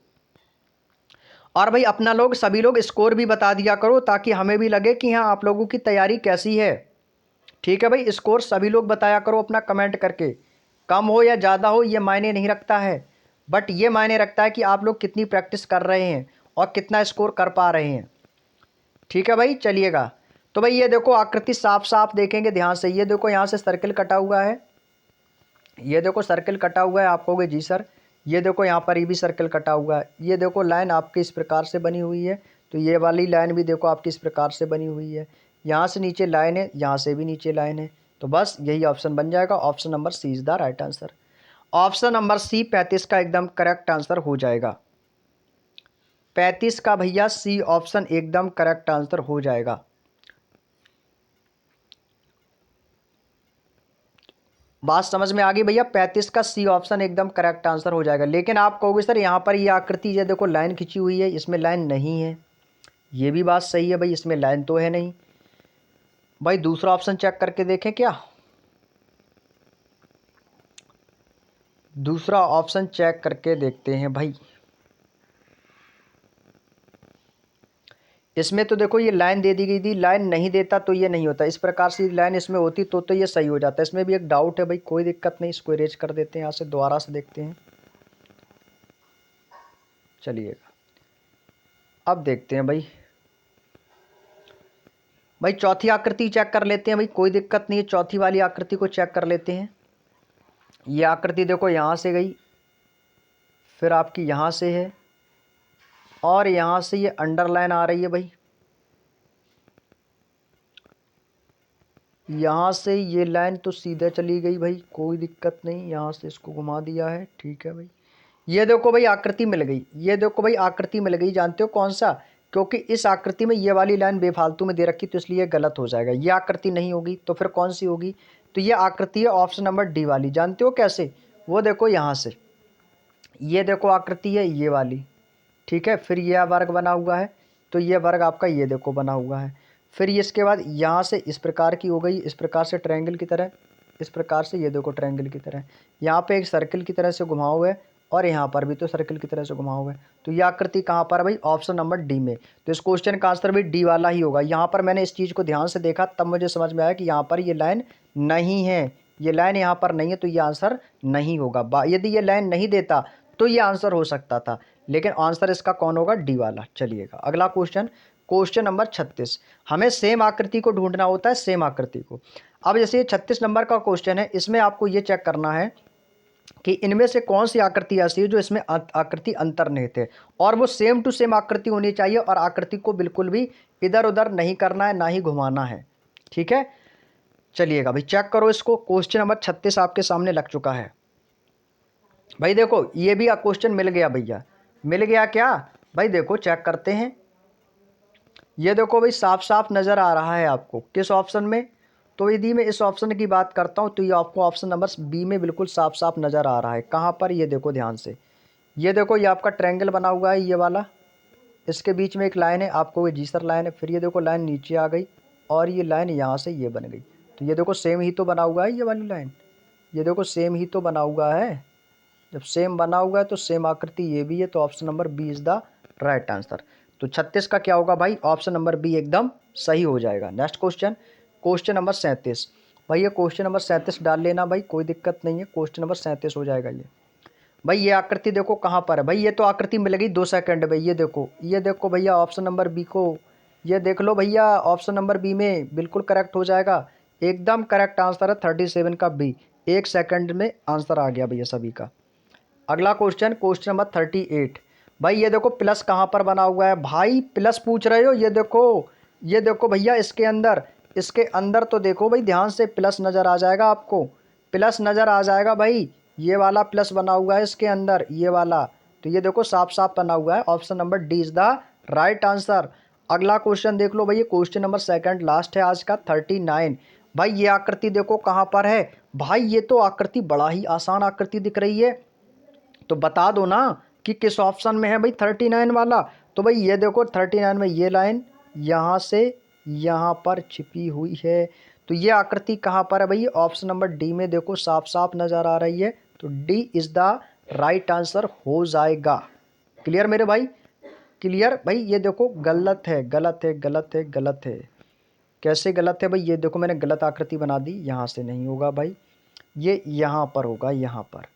और भाई अपना लोग सभी लोग स्कोर भी बता दिया करो ताकि हमें भी लगे कि हाँ आप लोगों की तैयारी कैसी है, ठीक है भाई। स्कोर सभी लोग बताया करो अपना कमेंट करके, कम हो या ज़्यादा हो ये मायने नहीं रखता है, बट ये मायने रखता है कि आप लोग कितनी प्रैक्टिस कर रहे हैं और कितना स्कोर कर पा रहे हैं, ठीक है भाई। चलिएगा, तो भाई ये देखो आकृति साफ साफ देखेंगे ध्यान से, ये देखो यहाँ से सर्कल कटा हुआ है, ये देखो सर्कल कटा हुआ है। आप कहोगे जी सर ये देखो यहाँ पर ये भी सर्कल कटा हुआ है, ये देखो लाइन आपकी इस प्रकार से बनी हुई है, तो ये वाली लाइन भी देखो आपकी इस प्रकार से बनी हुई है, यहाँ से नीचे लाइन है, यहाँ से भी नीचे लाइन है। तो बस यही ऑप्शन बन जाएगा, option number C is the right answer. Option number C 35 का एकदम करेक्ट आंसर हो जाएगा। 35 का भैया सी ऑप्शन एकदम करेक्ट आंसर हो जाएगा। बात समझ में आ गई भैया? 35 का सी ऑप्शन एकदम करेक्ट आंसर हो जाएगा। लेकिन आप कहोगे सर यहाँ पर ये आकृति ये देखो लाइन खींची हुई है, इसमें लाइन नहीं है, ये भी बात सही है भाई, इसमें लाइन तो है नहीं। भाई दूसरा ऑप्शन चेक करके देखें क्या? दूसरा ऑप्शन चेक करके देखते हैं भाई। इसमें तो देखो ये लाइन दे दी गई थी, लाइन नहीं देता तो ये नहीं होता, इस प्रकार से लाइन इसमें होती तो ये सही हो जाता है। इसमें भी एक डाउट है भाई, कोई दिक्कत नहीं, इसको इरेज कर देते हैं, यहाँ से दोबारा से देखते हैं। चलिएगा अब देखते हैं भाई, भाई चौथी आकृति चेक कर लेते हैं भाई, कोई दिक्कत नहीं है, चौथी वाली आकृति को चेक कर लेते हैं। ये आकृति देखो यहाँ से गई, फिर आपकी यहाँ से है, और यहाँ से ये अंडरलाइन आ रही है भाई, यहाँ से ये लाइन तो सीधे चली गई भाई, कोई दिक्कत नहीं, यहाँ से इसको घुमा दिया है, ठीक है भाई। ये देखो भाई आकृति मिल गई, ये देखो भाई आकृति मिल गई, जानते हो कौन सा? क्योंकि इस आकृति में ये वाली लाइन बेफालतू में दे रखी, तो इसलिए गलत हो जाएगा। ये आकृति नहीं होगी तो फिर कौन सी होगी? तो ये आकृति है ऑप्शन नंबर डी वाली। जानते हो कैसे? वो देखो यहाँ से, ये देखो आकृति है ये वाली, ठीक है। फिर यह वर्ग बना हुआ है, तो ये वर्ग आपका ये देखो बना हुआ है। फिर ये इसके बाद यहाँ से इस प्रकार की हो गई, इस प्रकार से ट्रायंगल की तरह, इस प्रकार से ये देखो ट्रायंगल की तरह, यहाँ पे एक सर्कल की तरह से घुमा हुआ है, और यहाँ पर भी तो सर्कल की तरह से घुमा हुआ है। तो ये आकृति कहाँ पर है भाई? ऑप्शन नंबर डी में। तो इस क्वेश्चन का आंसर भी डी वाला ही होगा। यहाँ पर मैंने इस चीज़ को ध्यान से देखा, तब मुझे समझ में आया कि यहाँ पर ये लाइन नहीं है, ये लाइन यहाँ पर नहीं है, तो ये आंसर नहीं होगा। यदि ये लाइन नहीं देता तो ये आंसर हो सकता था, लेकिन आंसर इसका कौन होगा? डी वाला। चलिएगा अगला क्वेश्चन, क्वेश्चन नंबर 36। हमें सेम आकृति को ढूंढना होता है, सेम आकृति को। अब जैसे ये 36 नंबर का क्वेश्चन है, इसमें आपको ये चेक करना है कि इनमें से कौन सी आकृति ऐसी है जो इसमें आकृति अंतर्निहित है, और वो सेम टू सेम आकृति होनी चाहिए, और आकृति को बिल्कुल भी इधर उधर नहीं करना है, ना ही घुमाना है, ठीक है। चलिएगा भाई चेक करो इसको। क्वेश्चन नंबर 36 आपके सामने लग चुका है भाई। देखो ये भी क्वेश्चन मिल गया भैया, मिल गया क्या भाई? देखो चेक करते हैं, ये देखो भाई साफ साफ नज़र आ रहा है आपको किस ऑप्शन में? तो यदि मैं इस ऑप्शन की बात करता हूँ तो ये आपको ऑप्शन नंबर बी में बिल्कुल साफ साफ नज़र आ रहा है। कहाँ पर? ये देखो ध्यान से, ये देखो ये आपका ट्रायंगल बना हुआ है ये वाला, इसके बीच में एक लाइन है, आपको ये जीसर लाइन है, फिर ये देखो लाइन नीचे आ गई, और ये लाइन यहाँ से ये बन गई। तो ये देखो सेम ही तो बना हुआ है ये वाली लाइन, ये देखो सेम ही तो बना हुआ है। जब सेम बना हुआ है तो सेम आकृति ये भी है, तो option number B is the right answer. तो 36 का क्या होगा भाई? ऑप्शन नंबर बी एकदम सही हो जाएगा। Next question, question number 37। भाई ये क्वेश्चन नंबर 37 डाल लेना भाई, कोई दिक्कत नहीं है, क्वेश्चन नंबर 37 हो जाएगा ये। भाई ये आकृति देखो कहाँ पर है भाई? ये तो आकृति मिल गई 2 सेकंड में। ये देखो भैया ऑप्शन नंबर बी को, ये देख लो भैया, ऑप्शन नंबर बी में बिल्कुल करेक्ट हो जाएगा, एकदम करेक्ट आंसर है 37 का बी। 1 सेकंड में आंसर आ गया भैया सभी का। अगला क्वेश्चन, क्वेश्चन नंबर 38। भाई ये देखो प्लस कहाँ पर बना हुआ है भाई? प्लस पूछ रहे हो? ये देखो भैया इसके अंदर तो देखो भाई ध्यान से, प्लस नज़र आ जाएगा आपको, प्लस नज़र आ जाएगा भाई, ये वाला प्लस बना हुआ है इसके अंदर, ये वाला। तो ये देखो साफ साफ बना हुआ है, option number D is the right answer. अगला क्वेश्चन देख लो भैया, क्वेश्चन नंबर सेकंड लास्ट है आज का, 39। भाई ये आकृति देखो कहाँ पर है भाई? ये तो आकृति बड़ा ही आसान आकृति दिख रही है, तो बता दो ना कि किस ऑप्शन में है भाई 39 वाला। तो भाई ये देखो 39 में ये लाइन यहाँ से यहाँ पर छिपी हुई है, तो ये आकृति कहाँ पर है भाई? ऑप्शन नंबर डी में देखो साफ साफ नज़र आ रही है, तो D is the right answer हो जाएगा। क्लियर मेरे भाई? क्लियर भाई? ये देखो गलत है, गलत है, गलत है, गलत है। कैसे गलत है भाई? ये देखो मैंने गलत आकृति बना दी, यहाँ से नहीं होगा भाई, ये यहाँ पर होगा, यहाँ पर।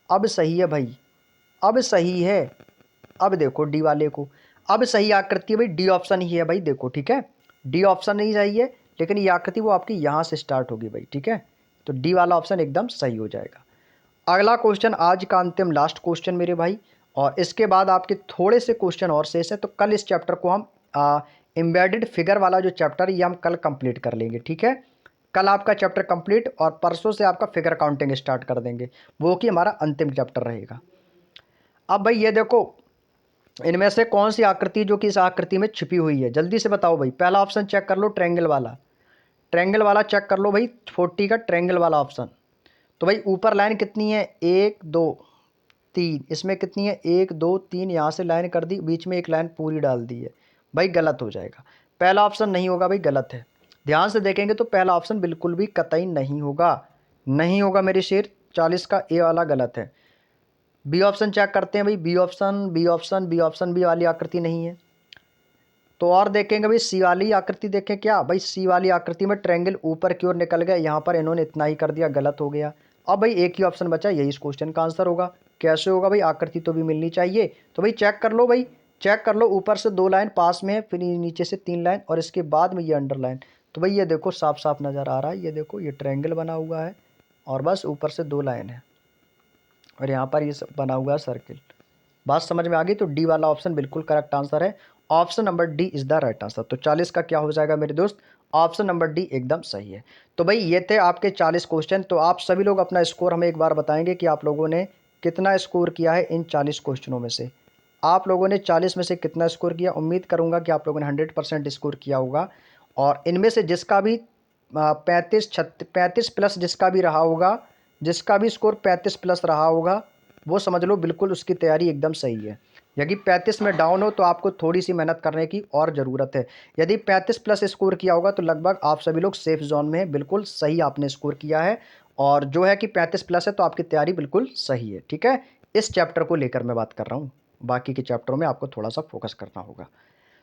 अब सही है भाई, अब सही है। अब देखो डी वाले को, अब सही आकृति है भाई, डी ऑप्शन ही है भाई, देखो ठीक है, डी ऑप्शन नहीं सही है, लेकिन ये आकृति वो आपकी यहाँ से स्टार्ट होगी भाई, ठीक है। तो डी वाला ऑप्शन एकदम सही हो जाएगा। अगला क्वेश्चन, आज का अंतिम लास्ट क्वेश्चन मेरे भाई, और इसके बाद आपके थोड़े से क्वेश्चन और शेष है, तो कल इस चैप्टर को हम एम्बेडेड फिगर वाला जो चैप्टर ये हम कल कंप्लीट कर लेंगे, ठीक है। कल आपका चैप्टर कंप्लीट, और परसों से आपका फिगर काउंटिंग स्टार्ट कर देंगे, वो कि हमारा अंतिम चैप्टर रहेगा। अब भाई ये देखो इनमें से कौन सी आकृति जो कि इस आकृति में छिपी हुई है, जल्दी से बताओ भाई। पहला ऑप्शन चेक कर लो, ट्रायंगल वाला, ट्रायंगल वाला चेक कर लो भाई, 40 का ट्रायंगल वाला ऑप्शन। तो भाई ऊपर लाइन कितनी है? 1 2 3, इसमें कितनी है? 1 2 3, यहाँ से लाइन कर दी, बीच में एक लाइन पूरी डाल दी है भाई, गलत हो जाएगा। पहला ऑप्शन नहीं होगा भाई, गलत है। ध्यान से देखेंगे तो पहला ऑप्शन बिल्कुल भी कतई नहीं होगा, नहीं होगा मेरे शेर। 40 का ए वाला गलत है। बी ऑप्शन चेक करते हैं भाई, B option, B option, B option, B वाली आकृति नहीं है। तो और देखेंगे भाई, सी वाली आकृति देखें क्या भाई? सी वाली आकृति में ट्रायंगल ऊपर की ओर निकल गया, यहाँ पर इन्होंने इतना ही कर दिया, गलत हो गया। अब भाई एक ही ऑप्शन बचा, यही इस क्वेश्चन का आंसर होगा। कैसे होगा भाई? आकृति तो भी मिलनी चाहिए, तो भाई चेक कर लो भाई, चेक कर लो, ऊपर से 2 लाइन पास में है, फिर नीचे से 3 लाइन और इसके बाद में ये अंडरलाइन। तो भाई ये देखो साफ साफ नज़र आ रहा है, ये देखो ये ट्रायंगल बना हुआ है और बस ऊपर से 2 लाइन है और यहाँ पर ये बना हुआ है सर्किल। बात समझ में आ गई? तो डी वाला ऑप्शन बिल्कुल करेक्ट आंसर है। Option number D is the right answer. तो 40 का क्या हो जाएगा मेरे दोस्त? ऑप्शन नंबर डी एकदम सही है। तो भाई ये थे आपके 40 क्वेश्चन। तो आप सभी लोग अपना स्कोर हमें एक बार बताएंगे कि आप लोगों ने कितना स्कोर किया है इन 40 क्वेश्चनों में से। आप लोगों ने 40 में से कितना स्कोर किया? उम्मीद करूँगा कि आप लोगों ने 100% स्कोर किया होगा। और इनमें से जिसका भी 35 प्लस जिसका भी रहा होगा, जिसका भी स्कोर 35 प्लस रहा होगा, वो समझ लो बिल्कुल उसकी तैयारी एकदम सही है। यदि 35 में डाउन हो तो आपको थोड़ी सी मेहनत करने की और ज़रूरत है। यदि 35 प्लस स्कोर किया होगा तो लगभग आप सभी लोग सेफ जोन में हैं, बिल्कुल सही आपने स्कोर किया है। और जो है कि 35 प्लस है तो आपकी तैयारी बिल्कुल सही है, ठीक है। इस चैप्टर को लेकर मैं बात कर रहा हूँ, बाकी के चैप्टरों में आपको थोड़ा सा फोकस करना होगा।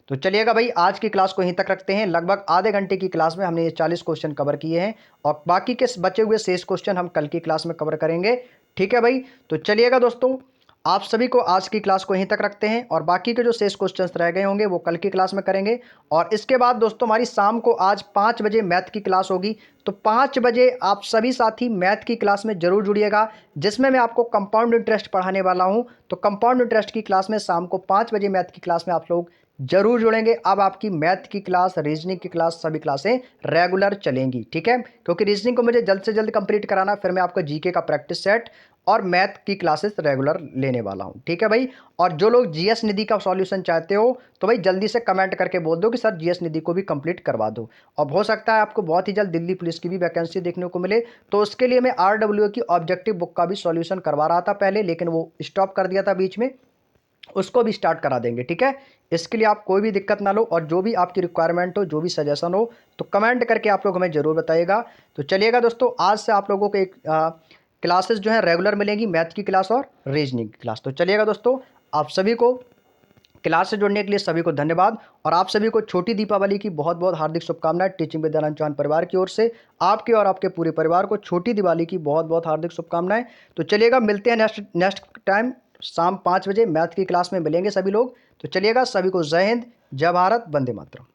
तो चलिएगा भाई, आज की क्लास को यहीं तक रखते हैं। लगभग आधे घंटे की क्लास में हमने ये 40 क्वेश्चन कवर किए हैं और बाकी के बचे हुए शेष क्वेश्चन हम कल की क्लास में कवर करेंगे, ठीक है भाई। तो चलिएगा दोस्तों, आप सभी को आज की क्लास को यहीं तक रखते हैं और बाकी के जो शेष क्वेश्चंस रह गए होंगे वो कल की क्लास में करेंगे। और इसके बाद दोस्तों हमारी शाम को आज 5 बजे मैथ की क्लास होगी। तो 5 बजे आप सभी साथी मैथ की क्लास में जरूर जुड़िएगा, जिसमें मैं आपको कंपाउंड इंटरेस्ट पढ़ाने वाला हूं। तो कंपाउंड इंटरेस्ट की क्लास में शाम को 5 बजे मैथ की क्लास में आप लोग जरूर जुड़ेंगे। अब आपकी मैथ की क्लास, रीजनिंग की क्लास, सभी क्लासें रेगुलर चलेंगी, ठीक है। क्योंकि रीजनिंग को मुझे जल्द से जल्द कंप्लीट कराना, फिर मैं आपको जीके का प्रैक्टिस सेट और मैथ की क्लासेस रेगुलर लेने वाला हूं, ठीक है भाई। और जो लोग जीएस निधि का सॉल्यूशन चाहते हो तो भाई जल्दी से कमेंट करके बोल दो कि सर जीएस निधि को भी कंप्लीट करवा दो। अब हो सकता है आपको बहुत ही जल्द दिल्ली पुलिस की भी वैकेंसी देखने को मिले, तो उसके लिए मैं आरडब्ल्यूए की ऑब्जेक्टिव बुक का भी सॉल्यूशन करवा रहा था पहले, लेकिन वो स्टॉप कर दिया था बीच में, उसको भी स्टार्ट करा देंगे, ठीक है। इसके लिए आप कोई भी दिक्कत ना लो और जो भी आपकी रिक्वायरमेंट हो, जो भी सजेशन हो, तो कमेंट करके आप लोग हमें ज़रूर बताइएगा। तो चलिएगा दोस्तों, आज से आप लोगों को एक क्लासेस जो है रेगुलर मिलेंगी, मैथ की क्लास और रीजनिंग की क्लास। तो चलिएगा दोस्तों, आप सभी को क्लास से जुड़ने के लिए सभी को धन्यवाद और आप सभी को छोटी दीपावली की बहुत बहुत हार्दिक शुभकामनाएं टीचिंग विद दयानंद चौहान परिवार की ओर से। आपके और आपके पूरे परिवार को छोटी दिवाली की बहुत बहुत हार्दिक शुभकामनाएं। तो चलिएगा, मिलते हैं नेक्स्ट टाइम शाम 5 बजे मैथ की क्लास में मिलेंगे सभी लोग। तो चलिएगा, सभी को जय हिंद, जय भारत, वंदे मातरम।